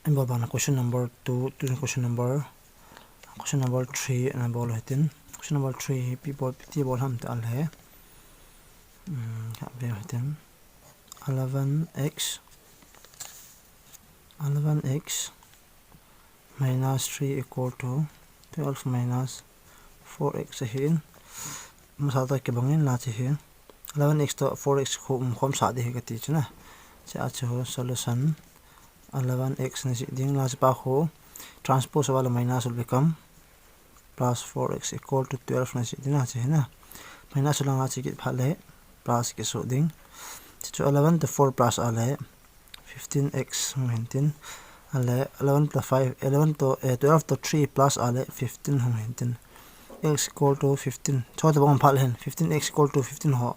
in baba question number 2 to question number 3 and ball hitin question number 3 people pti ball ham ta al he be hitin 11x minus 3 equal to 12 minus 4x hin masada ke bangin la chi hin 11x to 4x khom sa de ka ti chuna cha chu solution 11x na si ding la pa ho transpose wala minus will become plus 4x equal to 12 na si dina che na minus la nga chi ki phale plus ke so ding chu 11 to 4 plus ale 15x maintain ale 11 plus 5 11 to 12 to 3 plus ale 15 maintain x equal to 15 cho ta bang phal hen 15x equal to 15 ho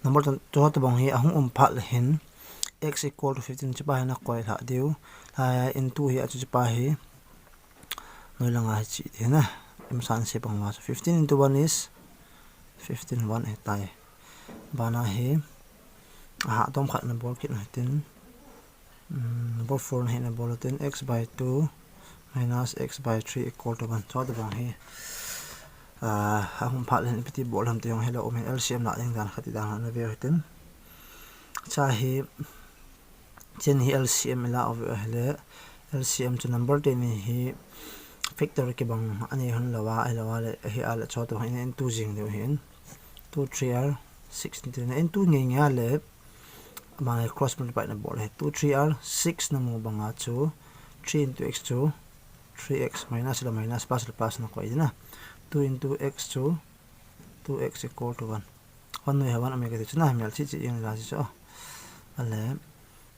number to ta bang hi ahung phal hen x equal to 15 chipa na koi la deu into hi achu chipa hi noi langa chi de na imsan se pang ma 15 into 1 is 15 1 e tai bana hi dom khat na bol kit na tin number 4 na na bol tin x by 2 minus x by 3 equal to 1 cho da bang hi hum phal hen piti bol ham te yong hello men LCM na ding dan khati dan na ve tin cha hi chen hi LCM la over hele LCM to number 10 hi factor ke bang ani han lawa le hi ala cho to hin en 2 jing de hin 2 3 r 6 en 2 nge nga le ma cross multiply na bol he 2 3 r 6 na mo banga chu 3 into x chu 3x minus la minus plus na ko idina 2 into x chu 2x equal to 1 no hawan ame ke chuna mel chi yang la chi cho ale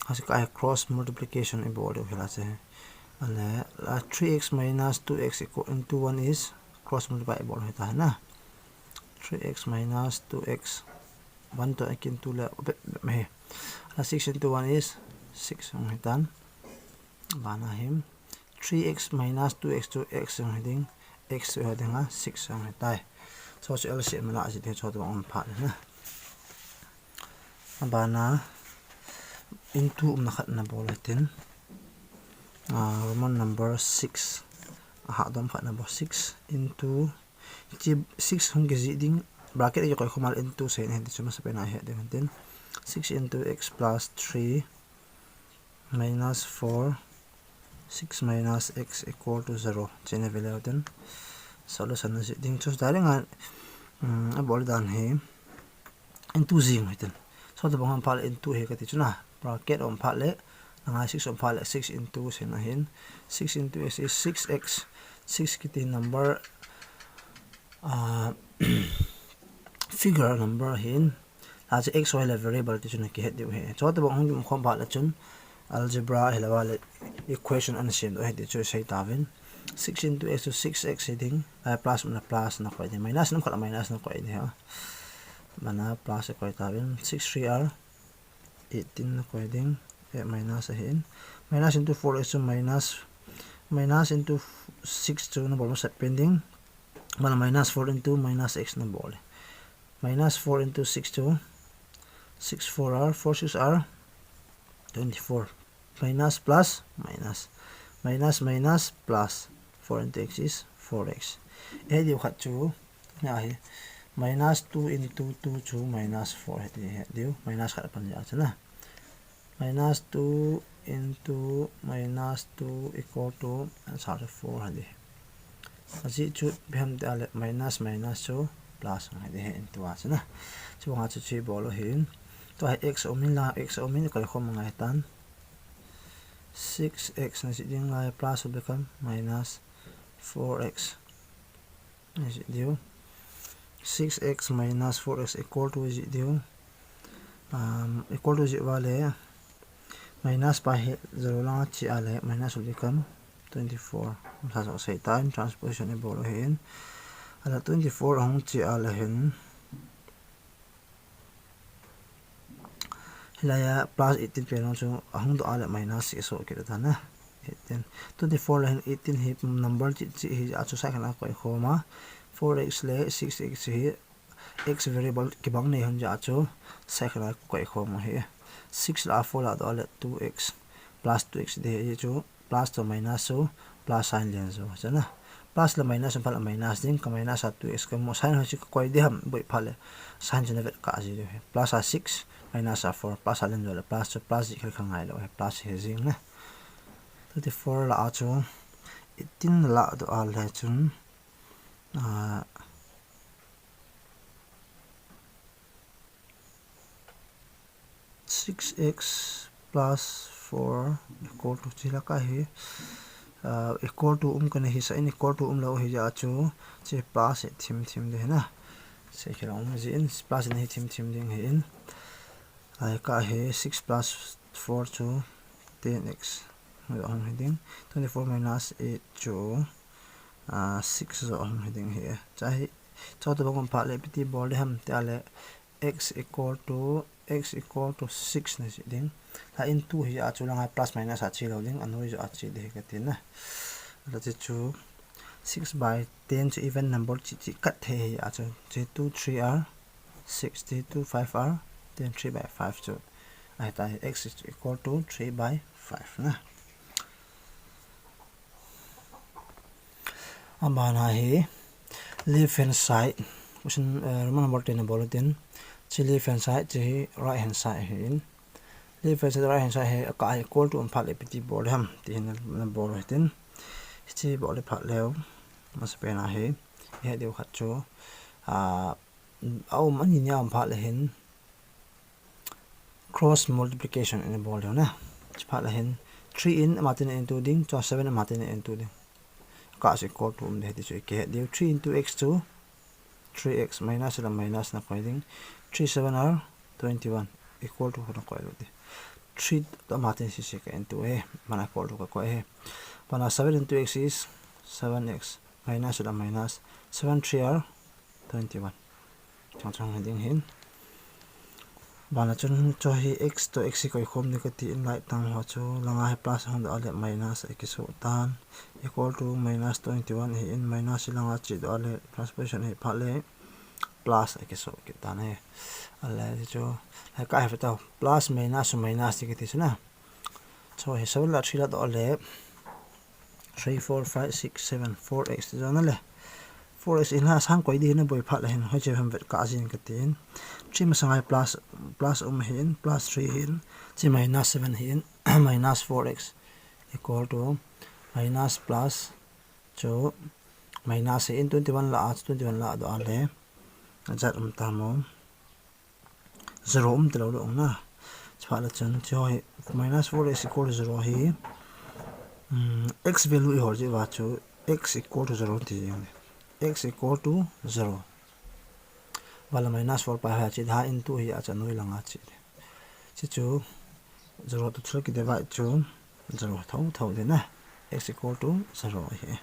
asika cross multiplication in board of hela che ale 3x minus 2x equal into 1 is cross multiply board heta na 3x minus 2x 1 to akin to la me 6 into 1 is 6 ang hitan bana him 3x minus 2x to x ang heading x to heading 6 ang hitai so LCM la ji de cho to on pha na bana into na khat na bol tin Roman number 6 dom khat number 6 into 6 hung ge ding bracket yo ko khumal into sen hen chuma sa pena he de tin 6 into x plus 3 minus 4 6 minus x equal to 0 chene value then solution is ding chus daring a bol dan he into zing hitan so the bang pal into he ka ti chuna bracket on pal le nga 6 on pal 6 into sen na hin 6 into x is 6x 6 kiti number figure number hin as x y la variable ti chuna ki het de he so the bang hum khom pal chun algebra helawale equation an sim do he de chu sei tavin 6 into x to 6x heading plus na ko de minus na ko minus na ko de ha mana plus ko tavin 6 3r 18 na ko ding minus hin minus into 4x to minus into 6 to na bol sa pending mana minus 4 into minus x na bol minus 4 into 6 to 6 4r 4 6r 24 minus plus minus plus 4 into x is 4x e di khat chu na hi minus 2 into 2 chu minus 4 di minus khat pan ja chana minus 2 into minus 2 equal to answer 4 hadi aji chu bham dale minus chu plus hadi he into a chana chu nga chu chi bolo hin to x omin ko khom ngai tan 6x na si ding lai plus will become minus 4x is it due 6x minus 4x equal to is it due equal to is it vale minus pa 0 lang chi ale minus will become 24 sa so say time transposition e bolo hin ala 24 ang chi ale hin hilaya plus 18 pero so ahung do ala minus so kita na 18 24 line 18 hi number chi hi achu sa kana ko khoma 4x le 6x hi x variable ki bang nei han ja achu sa kana ko khoma hi 6 la 4 la do ala 2x plus 2x de hi chu plus to minus so plus sign lian zo chana plus la minus phala minus ding ka minus 2x ka mo sign ho chi ko di ham boi phale sign jena vet ka ji he plus 6 minus 4 plus len zo la plus to plus ji khel khangai lo he plus he jing na 34 la chu 18 la do al le chun 6x plus 4 equal to chila ka hi equal to kan hi sa in equal to lo hi ja chu che plus thim de na se khira ji in plus ni thim ding hi in ai ka hi 6 plus 4 chu 10x on heading 24 minus 8 chu 6 zo on heading here chai cho to bang pa le piti bol ham ta le x equal to 6 na si ding la in 2 hi a chu langa plus minus a chi lo ding anoi zo a chi de ka tin na la chi chu 6 by 10 chu even number chi kat the hi a chu 2 3 r 6 2 5 r then 3 by 5 chu ai ta x is equal to 3 by 5 na amana hi left hand side question roman number 10 bulletin left hand side chi right hand side hin left hand side right hand side he ka equal to phal epiti board ham tin na board tin chi board phat leo mas pe na he deu khat chu au man ni nyam phat le hin cross multiplication in board na phat le hin 3 in matin into ding cho 7 matin into ding ka is equal to de ti chu ke deu 3 into x to 3x minus la minus na ko ding 3 7 are 21 equal to na ko di 3 to matin si se ka into e mana equal to ko e pana 7 into x is 7x minus la minus 7 3 are 21 chang ding hin bana chun cho hi x to x ko khom ni ka ti in light tang ho chu langa he plus hon ale minus e ki so tan equal to minus 21 hi in minus langa chi do ale plus position hi phale plus e ki so ki tan he ale chu ha ka ha ta plus minus ki ti na so he so la 3 la do ale 3 4 5 6 7 4x zo na le 4x in ha sang koi di na boi phat la hin ho che ham vet ka jin ka tin 3 ma sangai plus hin plus 3 hin chi minus 7 hin minus 4x equal to minus plus cho minus in 21 la 21 la do ale ajat ta mo 0 te lo lo na chha la chen cho minus 4x equal to 0 hi x value ho je wa chu x equal to 0 ti x equal to 0 wala minus 4 pa ha chi dha into hi a cha noi langa chi chu 0 to 3 ki divide chu 0 thau de na x equal to 0 hi